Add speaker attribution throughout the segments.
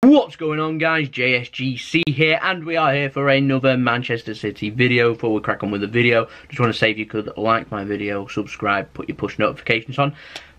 Speaker 1: What's going on, guys? JSGC here, and we are here for another Manchester City video. Before we crack on with the video, just want to say if you could like my video, subscribe, put your push notifications on,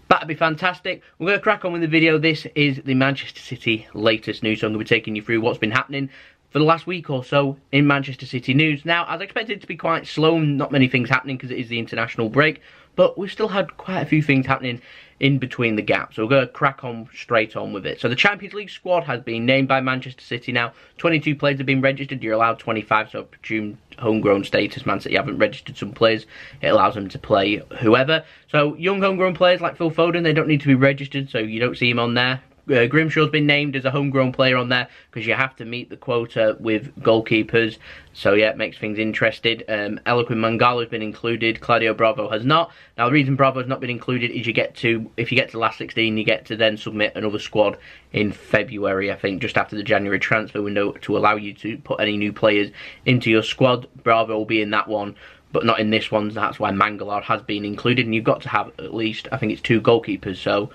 Speaker 1: that'd be fantastic. We're going to crack on with the video. This is the Manchester City latest news, so I'm going to be taking you through what's been happening for the last week or so in Manchester City news. Now, I was expected it to be quite slow, not many things happening because it is the international break, but we've still had quite a few things happening in between the gaps, so we're going to crack on straight on with it. So the Champions League squad has been named by Manchester City now. 22 players have been registered. You're allowed 25, so I presume homegrown status. Man City haven't registered some players. It allows them to play whoever. So young homegrown players like Phil Foden, they don't need to be registered, so you don't see him on there. Grimshaw's been named as a homegrown player on there because you have to meet the quota with goalkeepers. So yeah, it makes things interesting. Eloquent Mangala has been included. Claudio Bravo has not. Now the reason Bravo has not been included is if you get to the last 16, you get to then submit another squad in February, I think, just after the January transfer window, to allow you to put any new players into your squad. Bravo will be in that one, but not in this one. That's why Mangala has been included, and you've got to have at least, I think it's 2 goalkeepers. So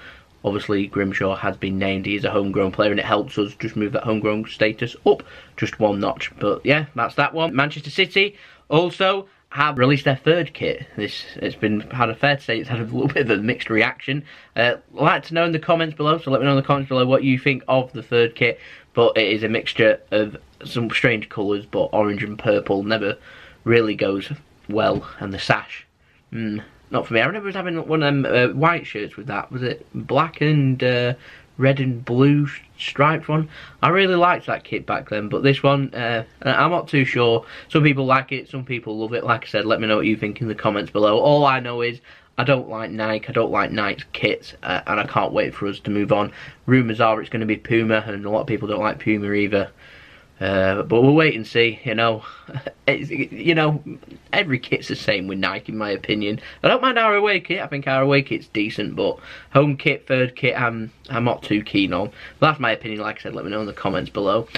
Speaker 1: obviously Grimshaw has been named. He is a homegrown player, and it helps us just move that homegrown status up just 1 notch. But yeah, that's that one. Manchester City also have released their 3rd kit. It's been had a fair to say it's had a little bit of a mixed reaction. I'd like to know in the comments below, so let me know in the comments below what you think of the 3rd kit. But it is a mixture of some strange colours, but orange and purple never really goes well, and the sash, not for me. I remember having one of them white shirts with that. Was it black and red and blue striped one? I really liked that kit back then, but this one, I'm not too sure. Some people like it, some people love it. Like I said, let me know what you think in the comments below. All I know is I don't like Nike. I don't like Nike's kits, and I can't wait for us to move on. Rumours are it's going to be Puma, and a lot of people don't like Puma either. But we'll wait and see, you know. Every kit's the same with Nike, in my opinion. I don't mind our away kit. I think our away kit's decent, but home kit, 3rd kit, I'm not too keen on. But that's my opinion. Like I said, let me know in the comments below.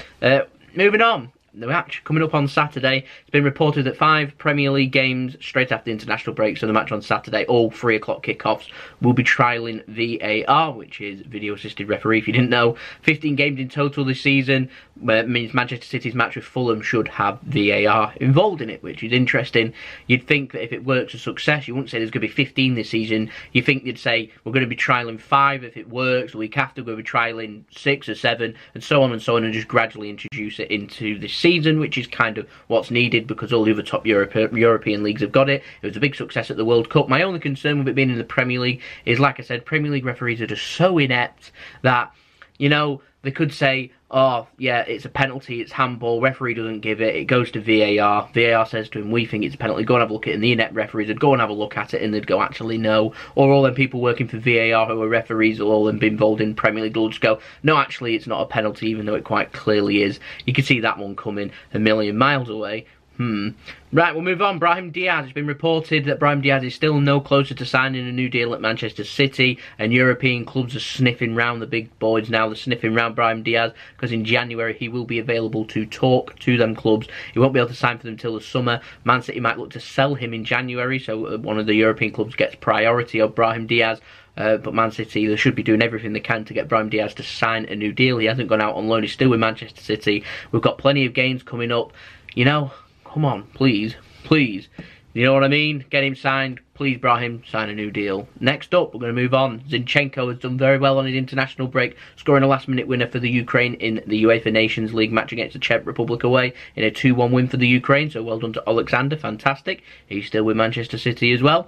Speaker 1: Moving on. The match coming up on Saturday. It's been reported that 5 Premier League games straight after the international break, so the match on Saturday, all 3 o'clock kickoffs, will be trialling VAR, which is video assisted referee if you didn't know. 15 games in total this season, means Manchester City's match with Fulham should have VAR involved in it, which is interesting. You'd think that if it works a success, you wouldn't say there's going to be 15 this season. You think you'd say we're going to be trialling 5 if it works, the week after we're going to be trialling 6 or 7, and so on, and just gradually introduce it into this season, which is kind of what's needed because all the other top European leagues have got it. It was a big success at the World Cup. My only concern with it being in the Premier League is, like I said, Premier League referees are just so inept that, you know, they could say, oh, yeah, it's a penalty, it's handball, referee doesn't give it, it goes to VAR. VAR says to him, we think it's a penalty, go and have a look at it. And the inept referees would go and have a look at it, and they'd go, actually, no. Or all them people working for VAR who are referees will all then be involved in Premier League, they'll just go, no, actually, it's not a penalty, even though it quite clearly is. You can see that one coming a million miles away. Right, we'll move on. Brahim Diaz. It's been reported that Brahim Diaz is still no closer to signing a new deal at Manchester City, and European clubs are sniffing round, the big boys now, they're sniffing round Brahim Diaz, because in January he will be available to talk to them clubs. He won't be able to sign for them till the summer. Man City might look to sell him in January, so one of the European clubs gets priority of Brahim Diaz. But Man City, they should be doing everything they can to get Brahim Diaz to sign a new deal. He hasn't gone out on loan, he's still with Manchester City. We've got plenty of games coming up, you know. Come on, please, please. You know what I mean? Get him signed. Please, Brahim, sign a new deal. Next up, we're going to move on. Zinchenko has done very well on his international break, scoring a last-minute winner for the Ukraine in the UEFA Nations League match against the Czech Republic away in a 2-1 win for the Ukraine. So well done to Alexander, fantastic. He's still with Manchester City as well.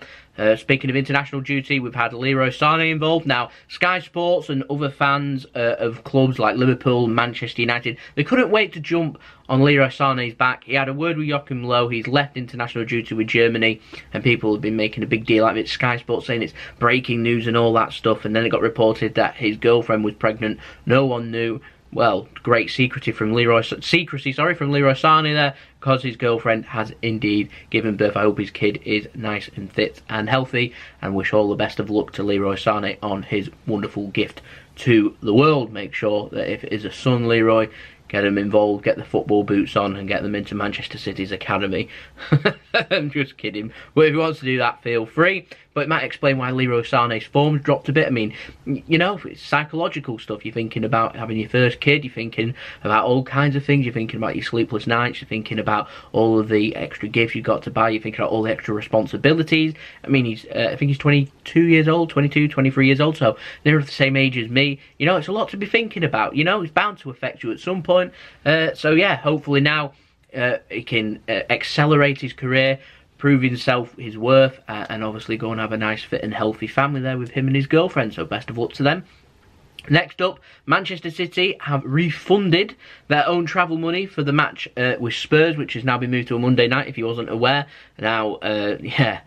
Speaker 1: Speaking of international duty, we've had Leroy Sane involved. Now, Sky Sports and other fans of clubs like Liverpool, Manchester United, they couldn't wait to jump on Leroy Sane's back. He had a word with Joachim Low. He's left international duty with Germany, and people have been making a big deal out of it. Sky Sports saying it's breaking news and all that stuff, and then it got reported that his girlfriend was pregnant. No one knew. Well, great secrecy from Leroy Sane there, because his girlfriend has indeed given birth. I hope his kid is nice and fit and healthy, and wish all the best of luck to Leroy Sane on his wonderful gift to the world. Make sure that if it is a son, Leroy, get them involved, get the football boots on, and get them into Manchester City's academy. I'm just kidding. But if he wants to do that, feel free. but it might explain why Leroy Sane's form's dropped a bit. I mean, you know, it's psychological stuff. You're thinking about having your first kid, you're thinking about all kinds of things, you're thinking about your sleepless nights, you're thinking about all of the extra gifts you've got to buy, you're thinking about all the extra responsibilities. I mean, I think he's 22 years old, 22, 23 years old, so they're the same age as me. You know, it's a lot to be thinking about. You know, it's bound to affect you at some point. So yeah, hopefully now he can accelerate his career, prove himself, his worth, and obviously go and have a nice, fit and healthy family there with him and his girlfriend. So best of luck to them. Next up, Manchester City have refunded their own travel money for the match with Spurs, which has now been moved to a Monday night, if you wasn't aware. Now, yeah,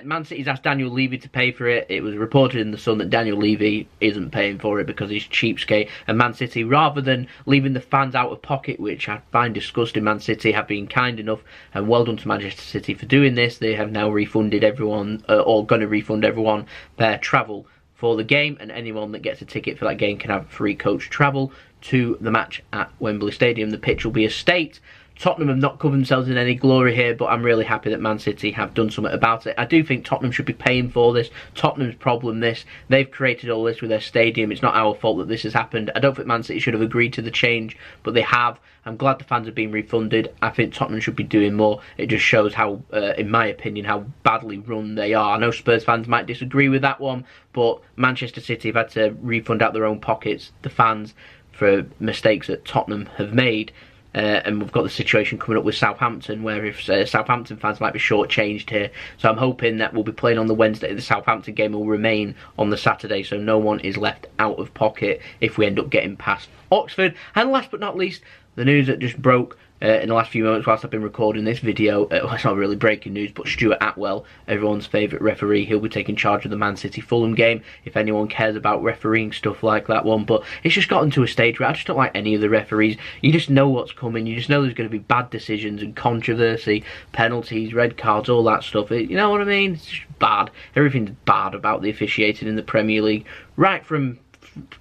Speaker 1: Man City's asked Daniel Levy to pay for it. It was reported in The Sun that Daniel Levy isn't paying for it because he's cheapskate. And Man City, rather than leaving the fans out of pocket, which I find disgusting, Man City have been kind enough, and well done to Manchester City for doing this. They have now refunded everyone, or going to refund everyone, their travel for the game, and anyone that gets a ticket for that game can have free coach travel to the match at Wembley Stadium. The pitch will be a state. Tottenham have not covered themselves in any glory here, but I'm really happy that Man City have done something about it. I do think Tottenham should be paying for this. Tottenham's problem this. They've created all this with their stadium. It's not our fault that this has happened. I don't think Man City should have agreed to the change, but they have. I'm glad the fans have been refunded. I think Tottenham should be doing more. It just shows how, in my opinion, how badly run they are. I know Spurs fans might disagree with that one, but Manchester City have had to refund out their own pockets, the fans, for mistakes that Tottenham have made. And we've got the situation coming up with Southampton, where if Southampton fans might be shortchanged here. So I'm hoping that we'll be playing on the Wednesday. The Southampton game will remain on the Saturday, so no one is left out of pocket if we end up getting past Oxford. And last but not least, the news that just broke in the last few moments whilst I've been recording this video. Well, it's not really breaking news, but Stuart Atwell, everyone's favourite referee, he'll be taking charge of the Man City Fulham game, if anyone cares about refereeing stuff like that one. But it's just gotten to a stage where I just don't like any of the referees. You just know what's coming, you just know there's going to be bad decisions and controversy, penalties, red cards, all that stuff. You know what I mean? It's just bad. Everything's bad about the officiating in the Premier League, right from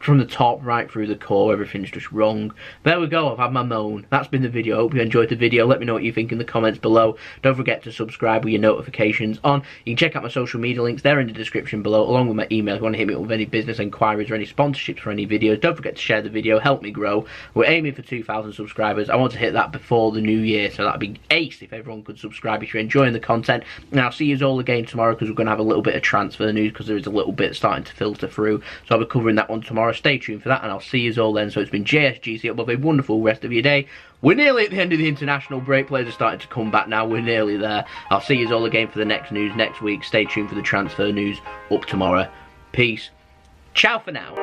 Speaker 1: the top right through the core. Everything's just wrong. There we go, I've had my moan. That's been the video. I hope you enjoyed the video. Let me know what you think in the comments below. Don't forget to subscribe with your notifications on. You can check out my social media links, they're in the description below, along with my email if you want to hit me up with any business enquiries or any sponsorships for any videos. Don't forget to share the video, help me grow. We're aiming for 2,000 subscribers. I want to hit that before the new year, so that'd be ace if everyone could subscribe if you're enjoying the content. And I'll see you all again tomorrow, because we're going to have a little bit of transfer news, because there is a little bit starting to filter through, so I'll be covering that one tomorrow. Stay tuned for that, and I'll see you all then. So it's been JSGC. Have a wonderful rest of your day. We're nearly at the end of the international break. Players are starting to come back now. We're nearly there. I'll see you all again for the next news next week. Stay tuned for the transfer news up tomorrow. Peace. Ciao for now.